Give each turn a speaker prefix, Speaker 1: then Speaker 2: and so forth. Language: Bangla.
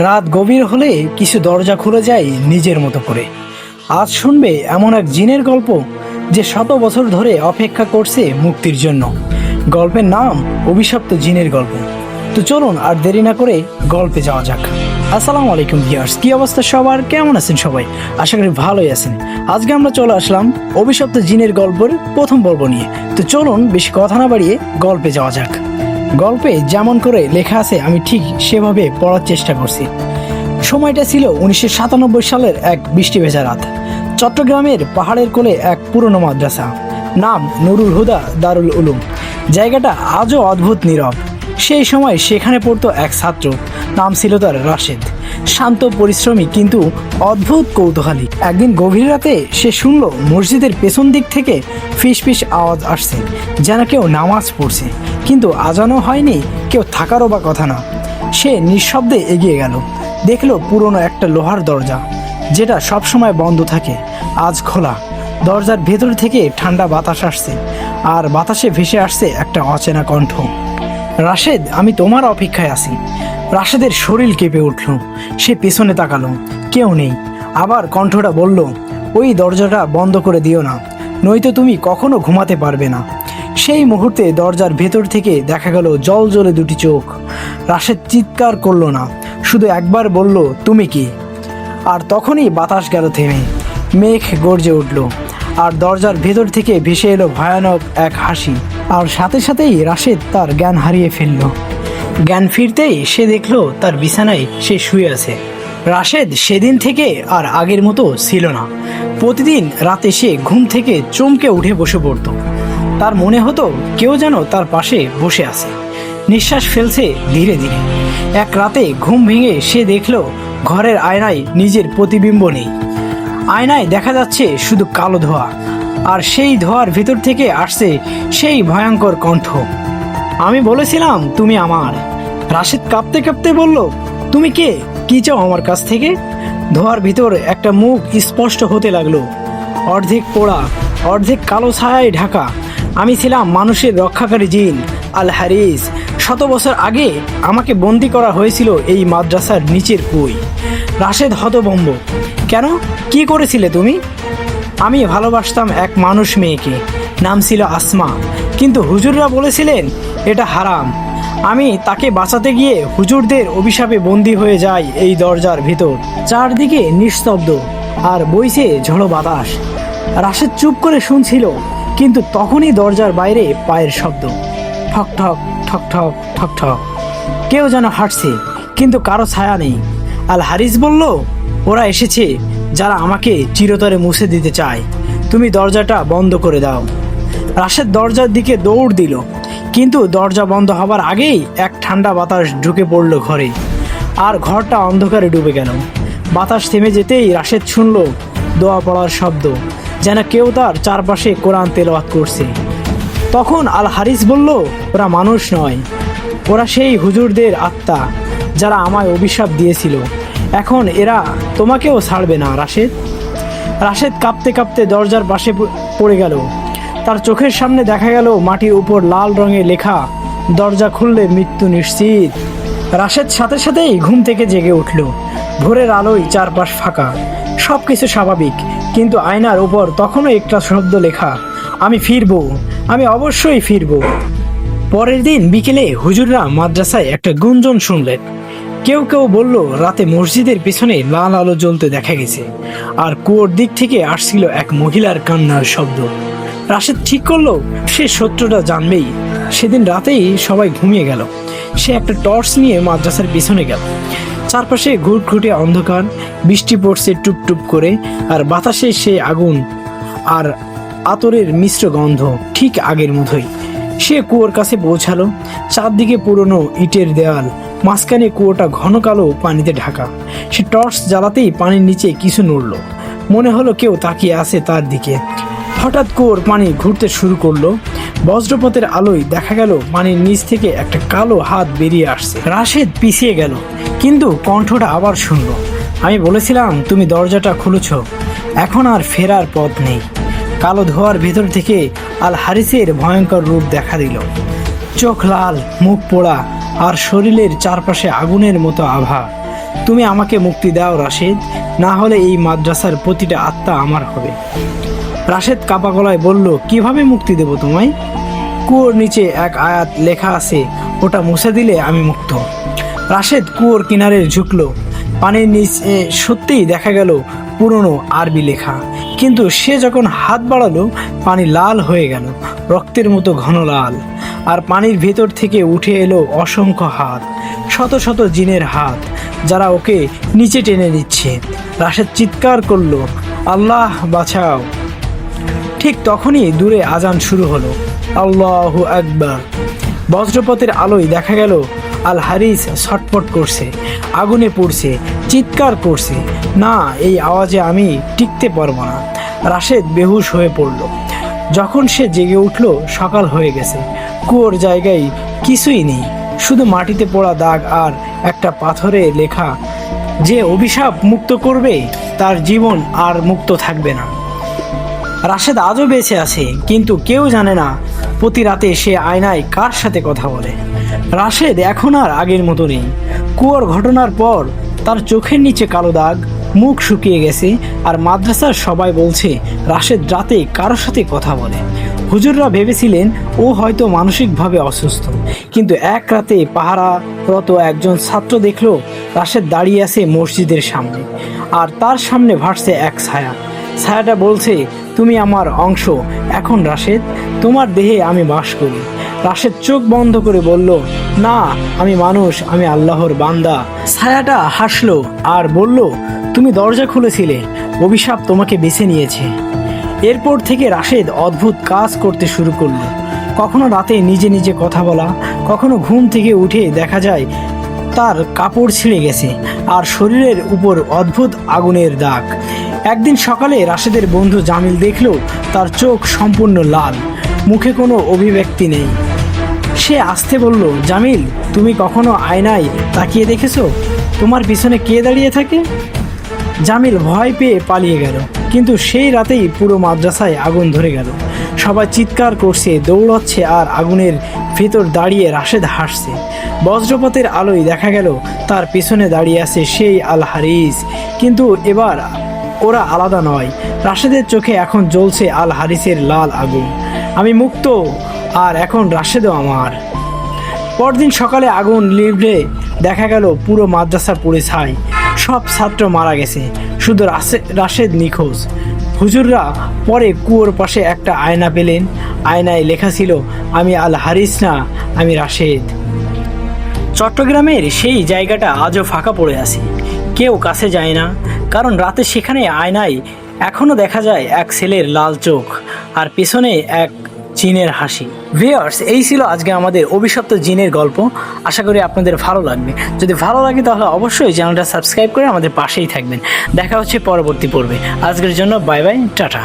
Speaker 1: রাত গভীর হলে কিছু দরজা খুলে যায় নিজের মতো করে। আজ শুনবে এমন এক জিনের গল্প যে শত বছর ধরে অপেক্ষা করছে মুক্তির জন্য। গল্পের নাম অভিশপ্ত জিনের গল্প। তো চলুন আর দেরি না করে গল্পে যাওয়া যাক। আসসালামু আলাইকুম ভিউয়ার্স, কি অবস্থা সবার, কেমন আছেন সবাই? আশা করি ভালোই আছেন। আজকে আমরা চলে আসলাম অভিশপ্ত জিনের গল্পের প্রথম পর্ব নিয়ে। তো চলুন বেশি কথা না বাড়িয়ে গল্পে যাওয়া যাক। গল্পে যেমন করে লেখা আছে আমি ঠিক সেভাবে পড়ার চেষ্টা করছি। সময়টা ছিল 1997 সালের এক বৃষ্টি ভেজা রাত। চট্টগ্রামের পাহাড়ের কোলে এক পুরনো মাদ্রাসা, নাম নুরুল হুদা দারুল উলুম। জায়গাটা আজও অদ্ভুত নীরব। সেই সময় সেখানে পড়তো এক ছাত্র, নাম ছিল তার রাশেদ। শান্ত, পরিশ্রমী কিন্তু অদ্ভুত কৌতূহলী। একদিন গভীর রাতে সে শুনল মসজিদের পেছন দিক থেকে ফিস আওয়াজ আসছে, যেন কেউ নামাজ পড়ছে, কিন্তু আজানও হয়নি, কেউ থাকারও বা কথা না। সে নিঃশব্দে এগিয়ে গেল। দেখলো পুরনো একটা লোহার দরজা, যেটা সবসময় বন্ধ থাকে, আজ খোলা। দরজার ভেতর থেকে ঠান্ডা বাতাস আসছে, আর বাতাসে ভেসে আসছে একটা অচেনা কণ্ঠ। রাশেদ, আমি তোমার অপেক্ষায় আছি। রাশেদের শরীর কেঁপে উঠল। সে পেছনে তাকালো, কেউ নেই। আবার কণ্ঠটা বলল, ওই দরজাটা বন্ধ করে দিও না, নয়তো তুমি কখনো ঘুমাতে পারবে না। সেই মুহূর্তে দরজার ভেতর থেকে দেখা গেল জল জ্বলে দুটি চোখ। রাশেদ চিৎকার করলো না, শুধু একবার বলল, তুমি কি? আর তখনই বাতাস গেল থেমে, মেঘ গর্জে উঠল, আর দরজার ভেতর থেকে ভেসে এলো ভয়ানক এক হাসি। আর সাথে সাথেই রাশেদ তার জ্ঞান হারিয়ে ফেলল। জ্ঞান ফিরতেই সে দেখলো তার বিছানায় সে শুয়ে আছে। রাশেদ সেদিন থেকে আর আগের মতো ছিল না। প্রতিদিন রাতে সে ঘুম থেকে চমকে উঠে বসে পড়ত। তার মনে হতো কেউ যেন তার পাশে বসে আছে, নিঃশ্বাস ফেলছে ধীরে ধীরে। এক রাতে ঘুম ভেঙে সে দেখল ঘরের আয়নায় নিজের প্রতিবিম্ব নেই। আয়নায় দেখা যাচ্ছে শুধু কালো ধোঁয়া, আর সেই ধোঁয়ার ভেতর থেকে আসছে সেই ভয়ঙ্কর কণ্ঠ, আমি বলেছিলাম তুমি আমার। রাশেদ কাঁপতে কাঁপতে বলল, তুমি কে? কি চাও আমার কাছ থেকে? ধোঁয়ার ভিতর একটা মুখ স্পষ্ট হতে লাগলো, অর্ধেক পোড়া, অর্ধেক কালো ছায়ায় ঢাকা। আমি ছিলাম মানুষের রক্ষাকারী জিন, আল হারিস। 100 বছর আগে আমাকে বন্দি করা হয়েছিল এই মাদ্রাসার নিচের কুঁই। রাশেদ হতভম্ব, কেন? কি করেছিলে তুমি? আমি ভালোবাসতাম এক মানুষ মেয়েকে, নাম ছিল আসমা, কিন্তু হুজুররা বলেছিলেন এটা হারাম। আমি তাকে বাঁচাতে গিয়ে হুজুরদের অভিশাপে বন্দী হয়ে যাই এই দরজার ভিতর। চারদিকে নিস্তব্ধ আর বইছে ঝড়ো বাতাস। রাশেদ চুপ করে শুনছিল, কিন্তু তখনই দরজার বাইরে পায়ের শব্দ, ঠক ঠক ঠক ঠক ঠক ঠক। কেউ যেন হাঁটছে, কিন্তু কারো ছায়া নেই। আল হারিস বলল, ওরা এসেছে যারা আমাকে চিরতরে মুছে দিতে চায়। তুমি দরজাটা বন্ধ করে দাও। রাশেদ দরজার দিকে দৌড় দিল, কিন্তু দরজা বন্ধ হবার আগেই এক ঠান্ডা বাতাস ঢুকে পড়ল ঘরে, আর ঘরটা অন্ধকারে ডুবে গেল। বাতাস থেমে যেতেই রাশেদ শুনল দোয়া পড়ার শব্দ, যেন কেউ তার চারপাশে কোরআন তেলাওয়াত করছে। তখন আল হারিস বলল, ওরা মানুষ নয়, ওরা সেই হুজুরদের আত্মা যারা আমায় অভিশাপ দিয়েছিল। এখন এরা তোমাকেও ছাড়বে না রাশেদ। রাশেদ কাঁপতে কাঁপতে দরজার পাশে পড়ে গেল। তার চোখের সামনে দেখা গেল মাটির উপর লাল রঙে লেখা, দরজা খুললে মৃত্যু নিশ্চিত। রাশেদ সাথে সাথেই ঘুম থেকে জেগে উঠল। ভোরের আলোয় চারপাশ ফাঁকা, সব কিছু স্বাভাবিক, কিন্তু আয়নার উপর তখনও একটা শব্দ লেখা, আমি ফিরবো, আমি অবশ্যই ফিরবো। পরের দিন বিকেলে হুজুররা মাদ্রাসায় একটা গুঞ্জন শুনলেন। কেউ কেউ বলল রাতে মসজিদের পিছনে লাল আলো জ্বলতে দেখা গেছে, আর কুয়োর দিক থেকে আসছিল এক মহিলার কান্নার শব্দ। রাশেদ ঠিক করলো সে সত্যটা জানবেই। সেদিন রাতেই সবাই ঘুমিয়ে গেল। সে একটা টর্চ নিয়ে মাদ্রাসার পিছনে গেল। চারপাশে ঘুটঘুটে অন্ধকার, বৃষ্টি পড়ছে টুপটুপ করে, আর বাতাসে সে আগুন আর আতরের মিশ্র গন্ধ, ঠিক আগের মতোই। সে কুয়োর কাছে পৌঁছালো। চারদিকে পুরনো ইটের দেওয়াল, মাঝখানে কুয়োটা ঘন কালো পানিতে ঢাকা। সে টর্চ জ্বালাতেই পানির নিচে কিছু নড়ল, মনে হলো কেউ তাকিয়ে আছে তার দিকে। হঠাৎ কুয়োর পানি ঘুরতে শুরু করলো। বজ্রপাতের আলোয় দেখা গেল পানির নিচ থেকে একটা কালো হাত বেরিয়ে আসছে। রাশেদ পিছিয়ে গেল, কিন্তু কণ্ঠটা আবার শুনল, আমি বলেছিলাম তুমি দরজাটা খুলেছ, এখন আর ফেরার পথ নেই। কালো ধোয়ার ভেতর থেকে আল হারিসের ভয়ঙ্কর রূপ দেখা দিল। চোখ লাল, মুখ পোড়া, আর শরীরের চারপাশে আগুনের মতো আভা। তুমি আমাকে মুক্তি দাও রাশেদ, না হলে এই মাদ্রাসার প্রতিটা আত্মা আমার হবে। রাশেদ কাপা গলায় বলল, কিভাবে মুক্তি দেব তোমায়? কুয়োর নিচে এক আয়াত লেখা আছে, ওটা মুছে দিলে আমি মুক্ত। রাশেদ কুয়োর কিনারে ঝুঁকলো। পানির নিচে সত্যিই দেখা গেল পুরনো আরবি লেখা, কিন্তু সে যখন হাত বাড়ালো পানি লাল হয়ে গেল, রক্তের মতো ঘন লাল। আর পানির ভেতর থেকে উঠে এলো অসংখ্য হাত, শত শত জিনের হাত, যারা ওকে নিচে টেনে নিচ্ছে। রাশেদ চিৎকার করলো, আল্লাহ বাঁচাও। ঠিক তখনই দূরে আজান শুরু হলো, আল্লাহু আকবার। বজ্রপাতের আলোয় দেখা গেল আল হারিস ছটফট করছে, আগুনে পড়ছে, চিৎকার করছে, না এই আওয়াজে আমি টিকতে পারবো না। রাশেদ বেহুশ হয়ে পড়ল। যখন সে জেগে উঠল সকাল হয়ে গেছে। কুয়োর জায়গায় কিছুই নেই, শুধু মাটিতে পোড়া দাগ আর একটা পাথরে লেখা, যে অভিশাপ মুক্ত করবে তার জীবন আর মুক্ত থাকবে না। রাশেদ আজও বেঁচে আছে, কিন্তু কেউ জানে না প্রতি রাতে সে আয়নায় কার সাথে কথা বলে। রাশেদ এখন আর আগের মতো নেই। কুয়োর ঘটনার পর তার চোখের নিচে কালো দাগ, মুখ শুকিয়ে গেছে, আর মাদ্রাসার সবাই বলছে রাশেদ রাতে কারোর সাথে কথা বলে। হুজুররা ভেবেছিলেন ও হয়তো মানসিকভাবে অসুস্থ, কিন্তু এক রাতে পাহারারত একজন ছাত্র দেখল রাশেদ দাঁড়িয়ে আছে মসজিদের সামনে, আর তার সামনে ভাসছে এক ছায়া। ছায়াটা বলছে, তুমি আমার অংশ এখন রাশেদ, তোমার দেহে আমি বাস করি। রাশেদ চোখ বন্ধ করে বলল, না আমি মানুষ, আমি আল্লাহর বান্দা। ছায়াটা হাসলো আর বলল, তুমি দরজা খুলেছিলে, অভিশাপ তোমাকে বেছে নিয়েছে। এরপর থেকে রাশেদ অদ্ভুত কাজ করতে শুরু করলো। কখনো রাতে নিজে নিজে কথা বলা, কখনো ঘুম থেকে উঠে দেখা যায় তার কাপড় ছিঁড়ে গেছে আর শরীরের উপর অদ্ভুত আগুনের দাগ। একদিন সকালে রাশেদের বন্ধু জামিল দেখল তার চোখ সম্পূর্ণ লাল, মুখে কোনো অভিব্যক্তি নেই। সে আস্তে বলল, জামিল, তুমি কখনো আয়নায় তাকিয়ে দেখেছো তোমার পিছনে কে দাঁড়িয়ে থাকে? জামিল ভয় পেয়ে পালিয়ে গেল, কিন্তু সেই রাতেই পুরো মাদ্রাসায় আগুন ধরে গেল। সবাই চিৎকার করছে, দৌড়াচ্ছে, আর আগুনের ভেতর দাঁড়িয়ে রাশেদ হাসছে। বজ্রপাতের আলোয় দেখা গেল তার পিছনে দাঁড়িয়ে আছে সেই আল হারিস, কিন্তু এবার ওরা আলাদা নয়। রাশেদের চোখে এখন জ্বলছে আল হারিসের লাল আগুন। আমি মুক্ত, আর এখন রাশেদও আমার। পরদিন সকালে আগুন নিভলে দেখা গেল পুরো মাদ্রাসা পুড়ে ছাই, সব ছাত্র মারা গেছে, শুধু রাশেদ নিখোঁজ। হুজুররা পরে কুয়োর পাশে একটা আয়না পেলেন, আয়নায় লেখা ছিল, আমি আল হারিস না, আমি রাশেদ। চট্টগ্রামের সেই জায়গাটা আজও ফাঁকা পড়ে আছে, কেউ কাছে যায় না, কারণ রাতে সেখানে আয়নায় এখনও দেখা যায় এক ছেলের লাল চোখ আর পেছনে এক জিনের হাসি। ভিউয়ার্স, এই ছিল আজকে আমাদের অভিশপ্ত জিনের গল্প। আশা করি আপনাদের ভালো লাগবে। যদি ভালো লাগে তাহলে অবশ্যই চ্যানেলটা সাবস্ক্রাইব করে আমাদের পাশেই থাকবেন। দেখা হচ্ছে পরবর্তী পর্বে। আজকের জন্য বাই বাই, টাটা।